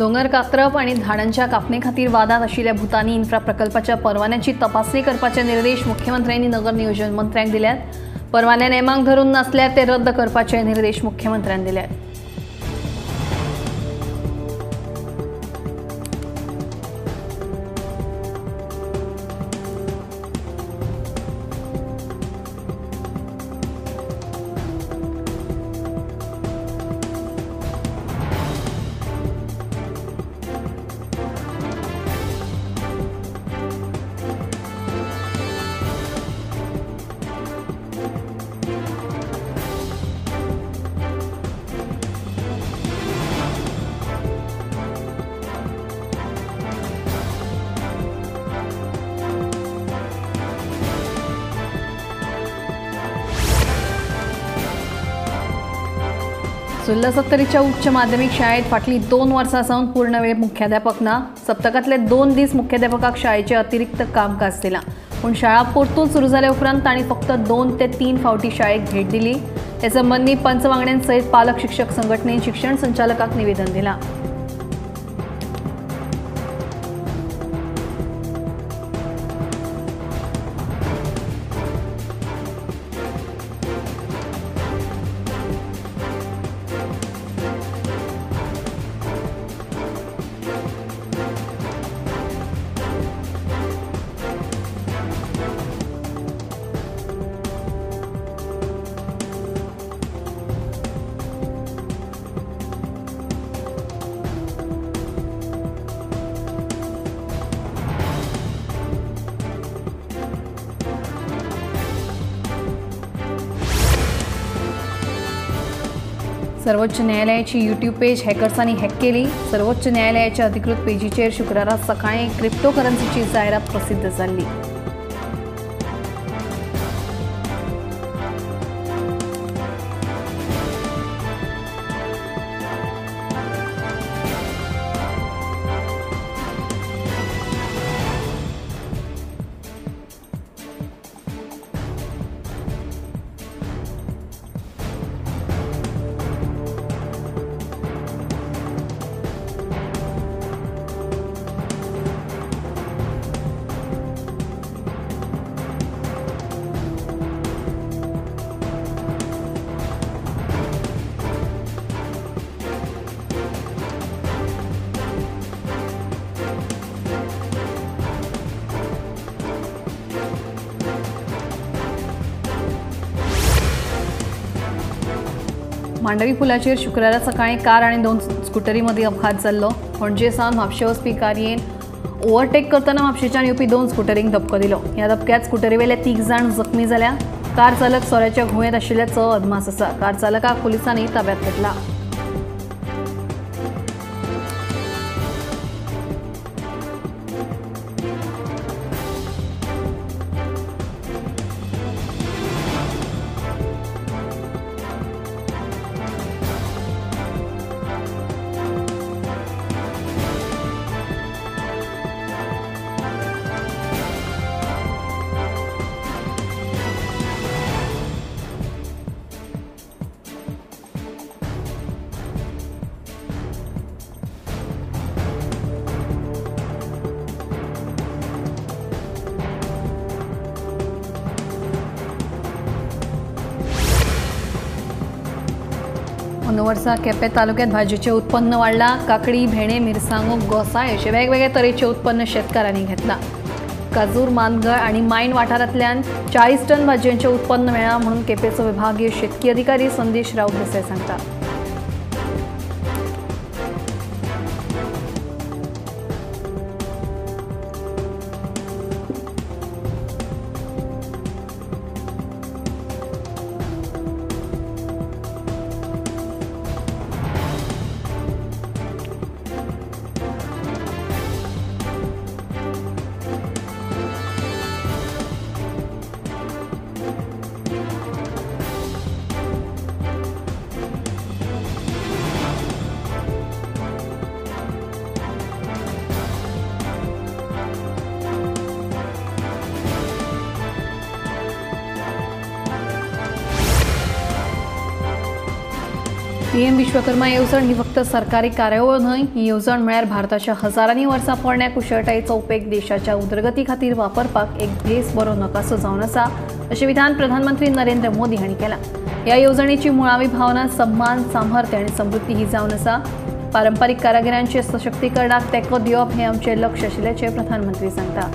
दोंगर कात्रप आणि झाडांच्या कापणे खातीर वादात आशिल्ल्या भुतानी इन्फ्रा प्रकल्पाच्या परवान्याची तपासणी करपाचे निर्देश मुख्यमंत्र्यांनी नगर नियोजन मंत्र्यांक दिल्यात। परवाने नेमांक धरून नासल्यार ते रद्द करपाचे निर्देश मुख्यमंत्र्यांनी दिल्यात। सुल्ला सत्तरीच्या उच्च माध्यमिक शाळेत फाटली 2 वर्सां सावन पूर्ण वेळ मुख्याध्यापक ना। सप्तकातले 2 दीस मुख्याध्यापकाक शाळेचे अतिरिक्त कामकाज दिला, पण शाळा परतून सुरू जाल्या उपरांत तांणी फक्त 2 ते 3 फावटी शाळेक भेट दिली। हे संबंधी पंचवांगड्यांसयत पालक शिक्षक संघटनेन शिक्षण संचालकाक निवेदन दिला। सर्वोच्च न्यायालयाची यूट्यूब पेज हॅकर्सांनी हॅक केली। सर्वोच्च न्यायालयाच्या अधिकृत पेजीचेर शुक्रारा सकाळी क्रिप्टोकरन्सीची जाहिरात प्रसिद्ध जाल्ली। मांडवी पुलाचेर शुक्रारा सकाळी कार आणि 2 स्कूटरी मदीं अपघात जाल्लो। पणजे सावन म्हापशे वचपी कारयेन ओव्हरटेक करतना म्हापशेच्यान येवपी 2 स्कूटरींक धपको दिलो। ह्या धपक्यात स्कूटरीवेले 3 जाण जखमी जाल्या। कार चालक सोऱ्याच्या घुंवेत आशिल्ल्याचो अदमास आसा। कार चालकाक पुलिसांनी ताब्यात घेतला। अंदू वर्सा केपें तालुक्यात भाजयेचें उत्पन्न वाडला। काकडी, भेंडे, मिरसांगो, गोसाळें अशे वेगवेगळे तरेचे उत्पन्न शेतकारांनी घेतला। काजूर, मानगळ आणि मायण वाठारांतल्यान 40 टन भाजयेचें उत्पन्न मेळ्ळां म्हणून केपेंचो विभागीय शेतकी अधिकारी संदेश राऊत देसाय सांगता। पीएम विश्वकर्मा येवजण ही फक्त सरकारी कार्यावळ न्हय, ही येवजण म्हळ्यार भारताच्या हजारांनी वर्सां पोरण्या कुशळटायेचो उपेग देशाच्या उदरगती खातीर वापरपाक एक बेस बरो नकासो जावन आसा, अशें विधान प्रधानमंत्री नरेंद्र मोदी हांणी केलां. ह्या येवजणेची मुळावी भावना सन्मान, सामर्थ्य आनी समृद्धी ही जावन आसा. पारंपारीक कारागिरांचे सशक्तीकरणाक तेंको दिवप हें आमचें लक्ष आशिल्ल्याचें प्रधानमंत्री सांगता.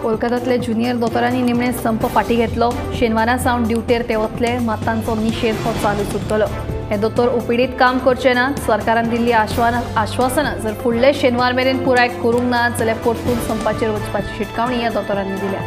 कोलकात्यातले ज्युनियर दोतोरांनी निमणे संप फाटी घेतलो. शेनवारा सावन ड्युटेर ते वतले, मात तांचो निशेध हो चालूच उरतलो. हे दोतोर ओपीडीत काम करचे नात. सरकारान दिल्ली आश्वासनां जर फुडले शेनवार मेरेन पुराय करूंक नात जाल्यार परतून संपाचेर वचपाची शिटकावणी ह्या दोतोरांनी दिल्या.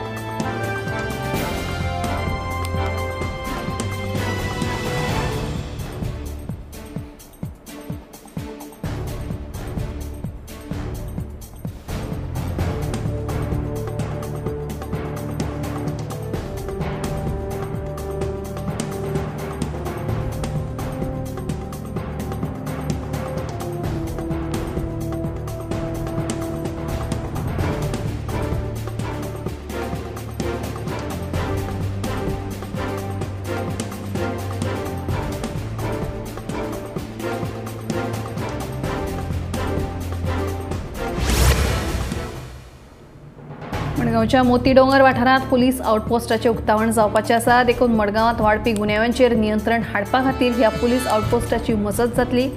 मडगांवच्या मोती डोंगर वाठारात पुलीस आउटपोस्टाचे उक्तावण जावपाचे आसा. देखून मडगांवांत वाडपी गुन्यांवांचेर नियंत्रण हाडपा खातीर ह्या पुलीस आउटपोस्टाची मजत जातली.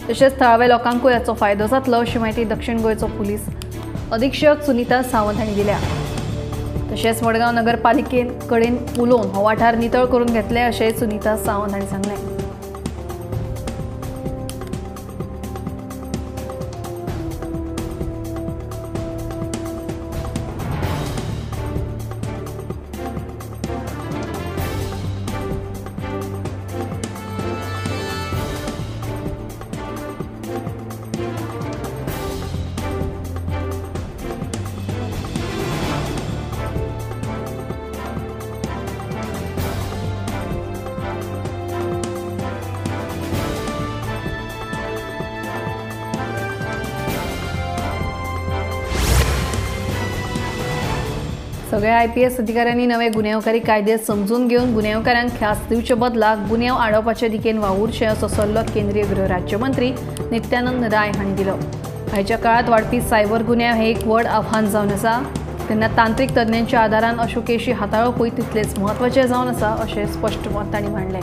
तशेंच थळाव्या लोकांकूय हाचो फायदो जातलो अशी माहिती दक्षिण गोंयचो पुलीस अधीक्षक सुनीता सावंत हांणी दिल्या. तशेंच मडगांव नगरपालिके कडेन उलोवन हो वाठार नितळ करून घेतले अशेंय सुनीता सावंत हांणी सांगलें. सगळ्या IPS अधिकाऱ्यांनी नवे गुन्यांवकारी कायदे समजून घेवन गुन्यांवकारांक ख्यास्त दिवचे बदलाक गुन्यांव आडोवपाचे दिकेन वावुरचें असो सल्लो केंद्रीय गृह राज्यमंत्री नित्यानंद राय हांणी दिलो. आयच्या काळात वाडपी सायबर गुन्यांव हें एक व्हड आव्हान जावन आसा. तेन्ना तांत्रीक तज्ञांच्या आदारान अश्यो केशी हाताळपूय तितलेच म्हत्वाचें जावन आसा अशें स्पश्ट मत तांणी मांडलें.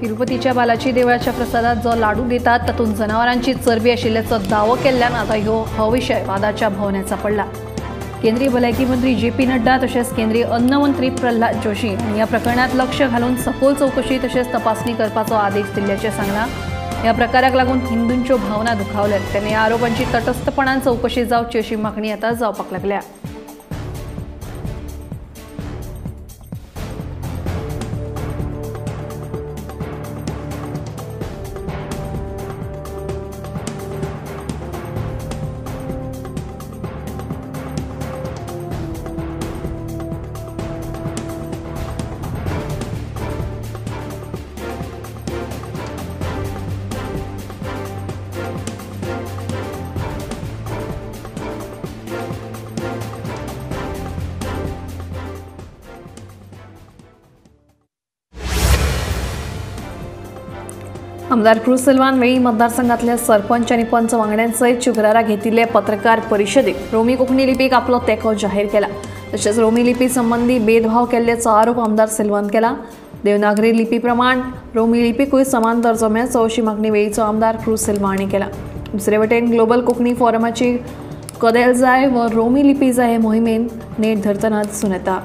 तिरुपतीच्या बालाजी देवळाच्या प्रसादात जो लाडू दितात तातूंत जनावरांची चरबी आशिल्ल्याचो दावो केल्ल्यान आतां हो विशय वादाच्या भोंवण्याचा पडला. केंद्रीय भलायकी मंत्री JP नड्डा तशेंच केंद्रीय अन्न मंत्री प्रल्हाद जोशी हांणी ह्या प्रकरणात लक्ष घालून सखोल चौकशी तशेंच तपासणी करपाचो आदेश दिल्ल्याचें सांगलां. ह्या प्रकाराक लागून हिंदूंच्यो भावना दुखावल्यात तेन्ना ह्या आरोपांची तटस्थपणान चौकशी जावची अशी मागणी आतां जावपाक लागल्या. आमदार क्रूज सिल्वान वेळी मतदारसंघातल्या सरपंच आणि पंच वांगड्यांसयत शुक्रारा घेतिल्ले पत्रकार परिशदेत रोमी कोंकणी लिपीक आपलो तेंको जाहीर केला. तशेंच रोमी लिपी संबंधी भेदभाव केल्ल्याचो आरोप आमदार सिल्वान केला. देवनागरी लिपी प्रमाण रोमी लिपीकूय समान दर्जो मेळचो अशी मागणी वेळीचो आमदार क्रूज सिल्वा हांणी केला. दुसरे वटेन ग्लोबल कोंकणी फोरमाची कदेल जाय व रोमी लिपी जाय हे मोहिमेन नेट धरतना दिसून येता.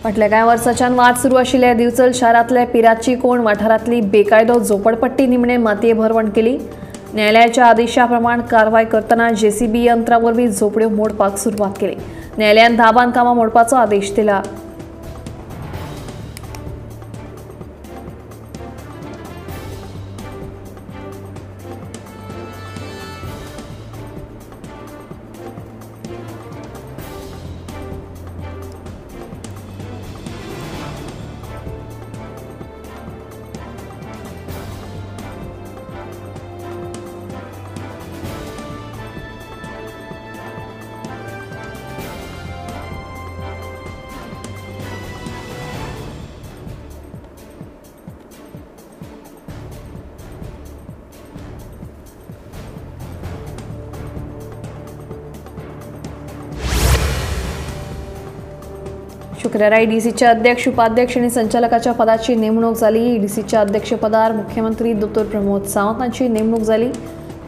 फाटल्या कांय वर्सांच्यान वाद सुरू आशिल्ल्या दिवचल शारांतल्या पिराची कोण वाठारांतली बेकायदो झोपडपट्टी निमणे मातये भरवण केली. न्यायालयाच्या आदेशा प्रमाण कारवाय करतना JCB यंत्रा वरवीं झोपड्यो मोडपाक सुरवात केली. न्यायालयान 10 बांदकामां मोडपाचो आदेश दिला. शुक्रारा EDCच्या अध्यक्ष, उपाध्यक्ष आणि संचालकाच्या पदाची नेमणूक जाली. EDCच्या अध्यक्षपदार मुख्यमंत्री दोतोर प्रमोद सावंत हांची नेमणूक जाली,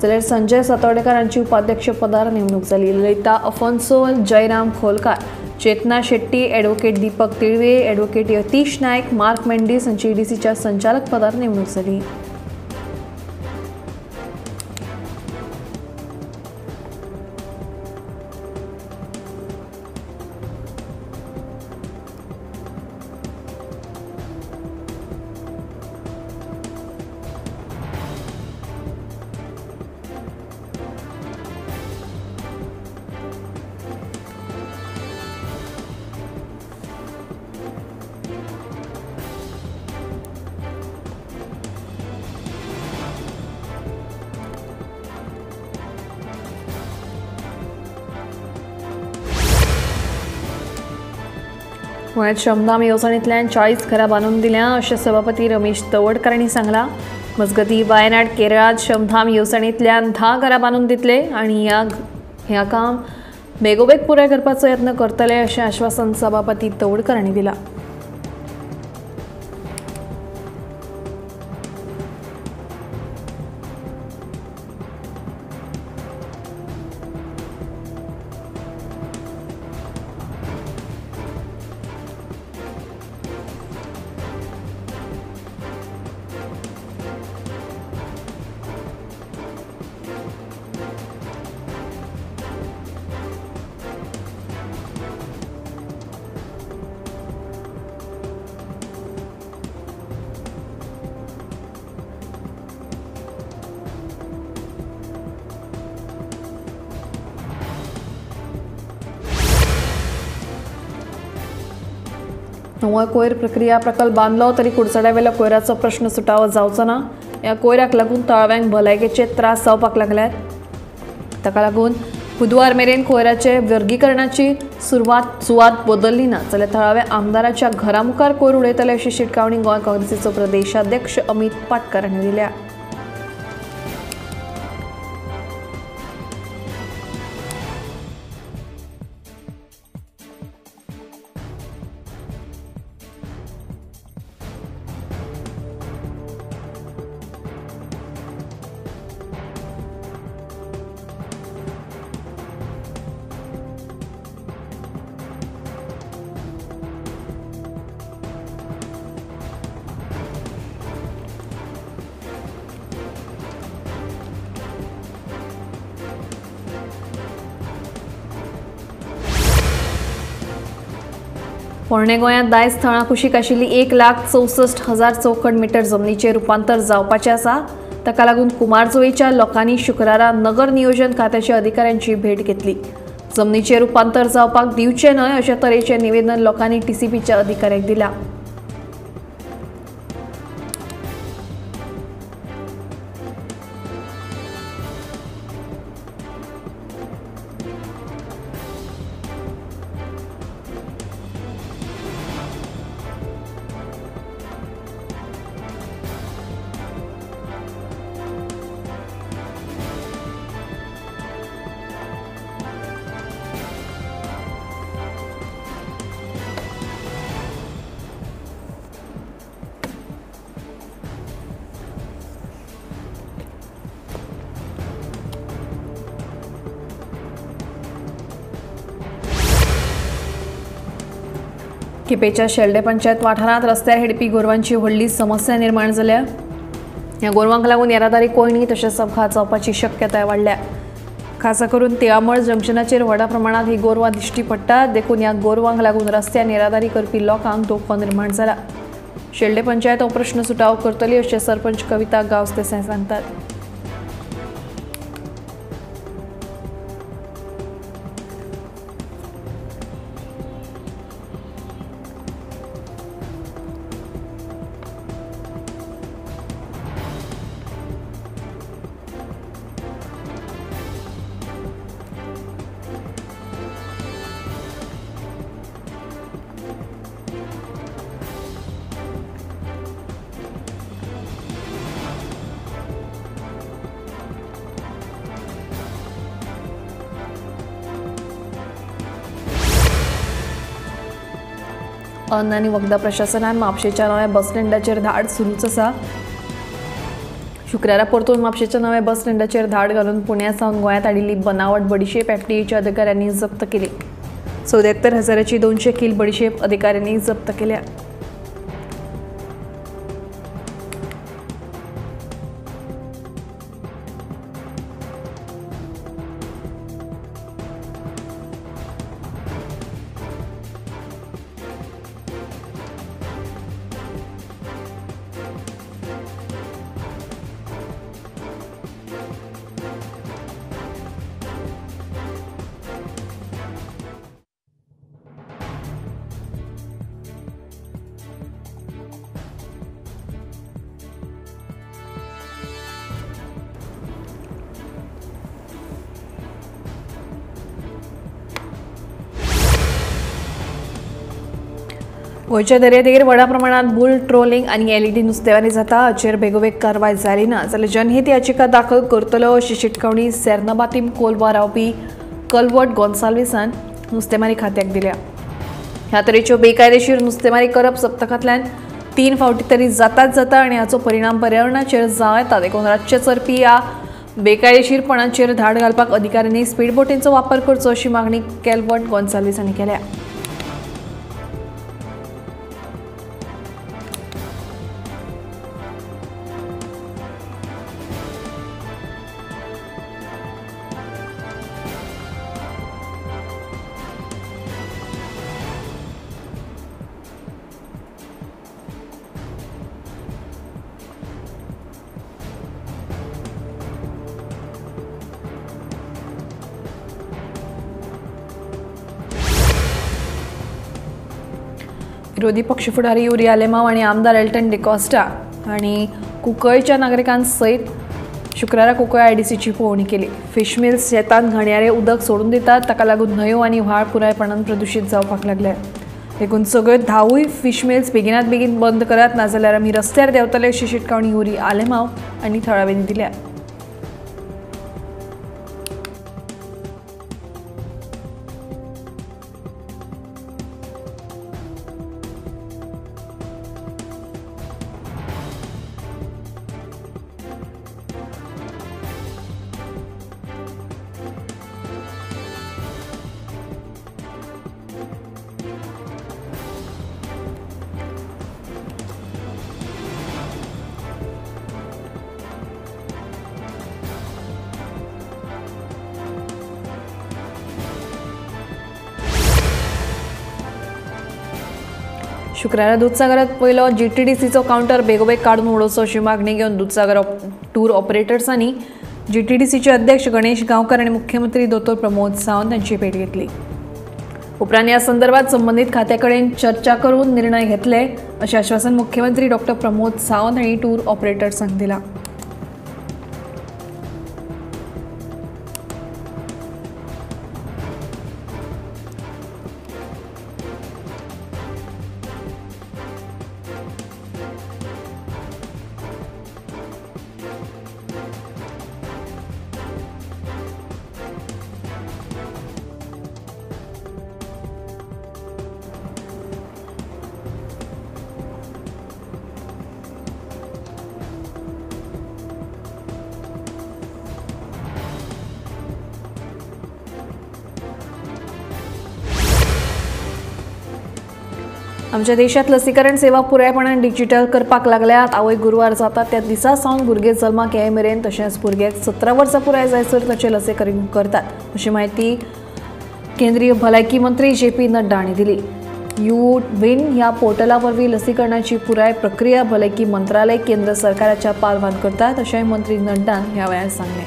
जाल्यार संजय सातोडेकर हांची उपाध्यक्ष पदार नेमणूक जाली. ललिता अफोन्सो, जयराम खोलकार, चेतना शेट्टी, ॲडव्होकेट दीपक तिळवे, ॲडव्होकेट यतीश नायक, मार्क मेंडीस हांची EDCच्या संचालक पदार नेमणूक जाली. गोंयांत श्रमधाम येवजणेंतल्यान 40 घरां बांदून दिल्या अशें सभापती रमेश तवडकर हांणी सांगलां. मजगतीं वायनाड केरळांत श्रमधाम येवजणेंतल्यान 10 घरां बांदून दितले आनी ह्या काम बेगोबेग पुराय करपाचो यत्न करतले अशें आश्वासन सभापती तवडकर हांणी दिलां. नवो कोयर प्रक्रिया प्रकल्प बांदलो तरी कुडचड्या वेल्या कोयराचो प्रश्न सुटावो जावचो ना. ह्या कोयराक लागून तळव्यांक भलायकेचे त्रास जावपाक लागल्यात. ताका लागून बुधवार मेरेन कोयराचे वर्गीकरणाची सुवात बदलली ना जाल्यार थळाव्या आमदाराच्या घरा मुखार कोयर उडयतले अशी शिटकावणी गोंय काँग्रेसीचो प्रदेशाध्यक्ष अमित पाटकर हांणी दिल्या. पोरणे गोंयांत दायज थळां कुशीक आशिल्ली 1,64,000 चौखण मीटर जमनीचें रुपांतर जावपाचें आसा. ताका लागून कुमारजुंवेच्या लोकांनी शुक्रारा नगर नियोजन खात्याच्या अधिकाऱ्यांची भेट घेतली. जमनीचें रुपांतर जावपाक दिवचें न्हय अशे तरेचें निवेदन लोकांनी टीसीपीच्या अधिकाऱ्यांक दिलां. केपेच्या शेल्डे पंचायत वाठारांत रस्त्यार हेडपी गोरवांची व्हडली समस्या निर्माण जाल्या. ह्या गोरवांक लागून येरादारी कोयणी तशेंच अपघात जावपाची शक्यताय वाडल्या. खासा करून तिळामळ जंक्शनाचेर व्हडा प्रमाणात ही गोरवां दिश्टी पडटात. देखून ह्या गोरवांक लागून रस्त्यार येरादारी करपी लोकांक धोको निर्माण जाला. शेल्डे पंचायत हो प्रश्न सुटावो करतली अशें सरपंच कविता गांवस देसाय सांगतात. अन्न आनी वखदां प्रशासनान म्हापशेच्या नव्या बस स्टँडाचेर धाड सुरूच आसा. शुक्रारा परतून म्हापशेच्या नव्या बस स्टँडाचेर धाड घालून पुण्या सावन गोंयांत हाडिल्ली बनावट बडिशेप एफडीएच्या अधिकाऱ्यांनी जप्त केली. 74,000ची 200 किल बडिशेप अधिकाऱ्यांनी जप्त केल्या. गोंयच्या दर्यादेगेर व्हडा प्रमाणात बुल ट्रोलिंग आनी एलईडी नुस्तेमारी जाता. हाचेर बेगोबेग कारवाय जाली ना जाल्यार जनहित याचिका दाखल करतलो अशी शिटकावणी सेर्नबातीम कोलवा रावपी कल्वर्ट गोन्साल्विसान नुस्तेमारी खात्याक दिल्या. ह्या तरेच्यो बेकायदेशीर नुस्तेमारी करप सप्तकांतल्यान 3 फावटी तरी जाता आनी हाचो परिणाम पर्यावरणाचेर जावं येता. देखून रातचे चलपी ह्या बेकायदेशीरपणाचेर धाड घालपाक अधिकाऱ्यांनी स्पीड बोटींचो वापर करचो अशी मागणी कल्वर्ट गोन्साल्विस हांणी केल्या. विरोधी पक्ष फुडारी युरी आलेमाव आणि आमदार एल्टन डिकॉस्टा हांणी कुंकळच्या नागरिकांसयत शुक्रारा कुंकळ आयडीसीची पळोवणी केली. फिश मिल्स शेतांत घाणयारे उदक सोडून दितात ताका लागून न्हंयो आनी व्हाळ पुरायपणान प्रदूशीत जावपाक लागले. देखून सगळ्यो 10 फिश मिल्स बेगिनात बेगीन बंद करात नाजाल्यार आमी रस्त्यार देंवतले अशी शिटकावणी युरी आलेमाव हांणी थळाव्यांनी दिल्या. शुक्रारा दूधसागरात पहिलो GTDCचो काउंटर बेगोबेग काढून उडोवचो अशी मागणी घेवन दूधसागर टूर ऑपरेटर्सांनी GTDCचे अध्यक्ष गणेश गांवकर आणि मुख्यमंत्री डॉ. प्रमोद सावंत यांची भेट घेतली. उपरांत या संदर्भात संबंधित खात्याकडेन चर्चा करून निर्णय घेतले असे आश्वासन मुख्यमंत्री डॉ. प्रमोद सावंत यांनी टूर ऑपरेटर्सांक दिला. आमच्या देशात लसीकरण सेवा पुरायपणान डिजिटल करपाक लागल्यात. आवय गुरुवार जाता त्या दिसा सावन भुरगे जल्माक येय मेरेन तशेंच भुरग्याक 17 वर्सां पुराय जायसर ताचें लसीकरण करतात अशी माहिती केंद्रीय भलायकी मंत्री JP नड्डा हांणी दिली. यू-विन ह्या पोर्टला वरवीं लसीकरणाची पुराय प्रक्रिया भलायकी मंत्रालय केंद्र सरकाराच्या पालवान करतात अशेंय मंत्री नड्डान ह्या वेळार सांगलें.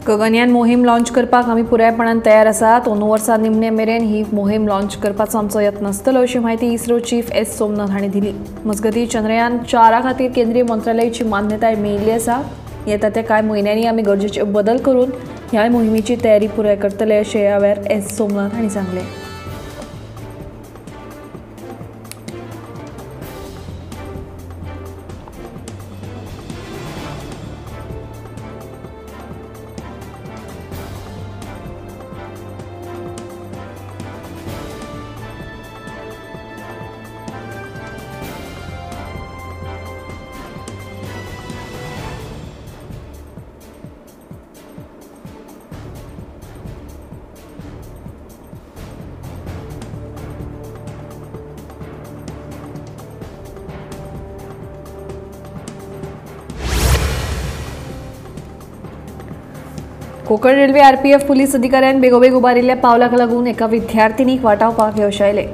गगनयान मोहीम लॉन्च करपाक आमी पुरायपणान तयार आसात. 2 वर्सां निमणे मेरेन ही मोहीम लॉन्च करपाचो आमचो यत्न आसतलो अशी माहिती इस्रो चीफ S. सोमनाथ हांणी दिली. मजगतीं चंद्रयान 4 खातीर केंद्रीय मंत्रालयाची मान्यताय मेळिल्ली आसा. येता त्या कांय म्हयन्यांनी आमी गरजेचे बदल करून ह्या मोहिमेची तयारी पुराय करतले अशें ह्या वेळार S. सोमनाथ हांणी सांगलें. कोकण रेल्वे RPF पुलीस अधिकाऱ्यान बेगोबेग उबारिल्ल्या पावलाक लागून एका विद्यार्थिनीक वाटावपाक यश आयलें.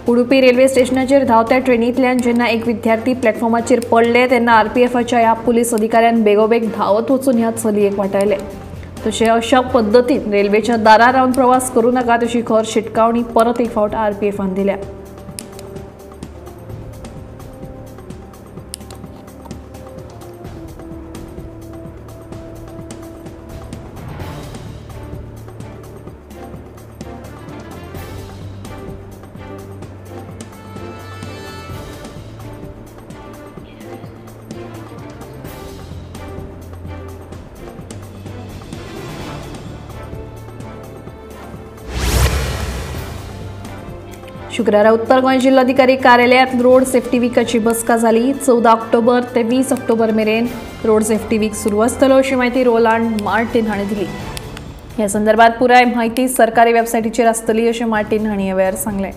उडुपी रेल्वे स्टेशनाचेर धांवत्या ट्रेनींतल्यान जेन्ना एक विद्यार्थी प्लॅटफॉर्माचेर पडले तेन्ना RPFच्या ह्या पुलीस अधिकाऱ्यान बेगोबेग धांवत वचून ह्या चलयेक वाटायले. तशें अशा पद्दतीन रेल्वेच्या दारार रावन प्रवास करूं नाकात अशी खर शिटकावणी परत एक फावट RPFन दिल्या. शुक्रारा उत्तर गोंय जिल्हाधिकारी कार्यालयात रोड सेफ्टी वीकाची बसका जाली. 14 ऑक्टोबर ते 20 ऑक्टोबर मेरेन रोड सेफ्टी वीक सुरू आसतलो अशी माहिती रोलांड मार्टिन हांणी दिली. ह्या संदर्भात पुराय माहिती सरकारी वेबसायटीचेर आसतली अशें मार्टिन हांणी ह्या वेळार सांगलें.